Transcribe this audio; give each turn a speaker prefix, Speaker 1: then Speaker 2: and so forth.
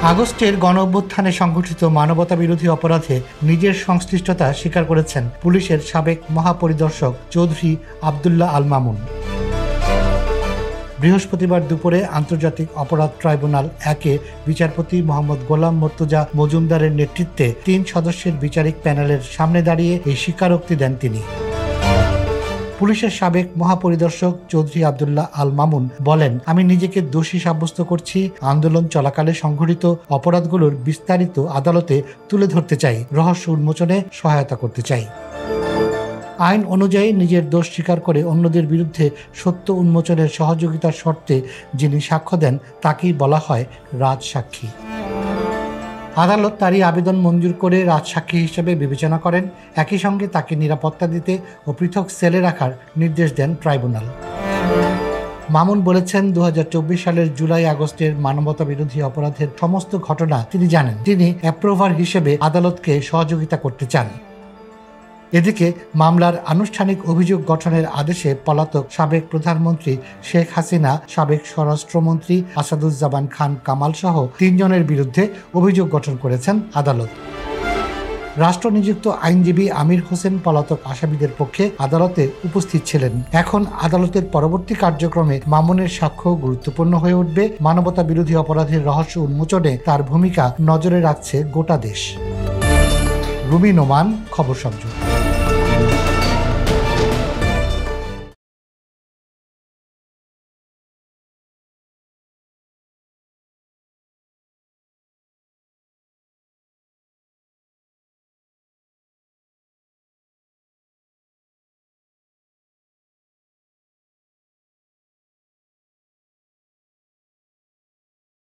Speaker 1: আগস্টের গণঅভ্যুত্থানে সংঘটিত মানবতাবিরোধী অপরাধে নিজের সংশ্লিষ্টতা স্বীকার করেছেন পুলিশের সাবেক মহাপরিদর্শক চৌধুরী আব্দুল্লাহ আল মামুন। বৃহস্পতিবার দুপুরে আন্তর্জাতিক অপরাধ ট্রাইব্যুনাল 1-এ বিচারপতি মোহাম্মদ গোলাম মর্তুজা মজুমদারের নেতৃত্বে 3 সদস্যের বিচারিক প্যানেলের সামনে দাঁড়িয়ে এই স্বীকারোক্তি দেন তিনি। পুলিশের সাবেক মহাপরিদর্শক চৌধুরী আব্দুল্লাহ আল মামুন বলেন, আমি নিজেকে দোষী সাব্যস্ত করছি। আন্দোলন চলাকালে সংঘটিত অপরাধগুলোর বিস্তারিত আদালতে তুলে ধরতে চাই, রহস্য উন্মোচনে সহায়তা করতে চাই। আইন অনুযায়ী নিজের দোষ স্বীকার করে অন্যদের বিরুদ্ধে সত্য উন্মোচনের সহযোগিতার শর্তে যিনি সাক্ষ্য দেন তাকেই বলা হয় রাজসাক্ষী। আদালত তারই আবেদন মঞ্জুর করে রাজসাক্ষী হিসেবে বিবেচনা করেন। একই সঙ্গে তাকে নিরাপত্তা দিতে ও পৃথক সেলে রাখার নির্দেশ দেন ট্রাইব্যুনাল। মামুন বলেছেন, 2024 সালের জুলাই আগস্টের মানবতাবিরোধী অপরাধের সমস্ত ঘটনা তিনি জানেন। তিনি অ্যাপ্রোভার হিসেবে আদালতকে সহযোগিতা করতে চান। এদিকে মামলার আনুষ্ঠানিক অভিযোগ গঠনের আদেশে পলাতক সাবেক প্রধানমন্ত্রী শেখ হাসিনা, সাবেক স্বরাষ্ট্রমন্ত্রী আসাদুজ্জামান খান কামাল সহ 3 জনের বিরুদ্ধে অভিযোগ গঠন করেছেন আদালত। রাষ্ট্রনিযুক্ত আইনজীবী আমির হোসেন পলাতক আসামিদের পক্ষে আদালতে উপস্থিত ছিলেন। এখন আদালতের পরবর্তী কার্যক্রমে মামুনের সাক্ষ্য গুরুত্বপূর্ণ হয়ে উঠবে। মানবতা বিরোধী অপরাধের রহস্য উন্মোচনে তার ভূমিকা নজরে রাখছে গোটা দেশ। রুমি নোমান, খবর সংযোগ।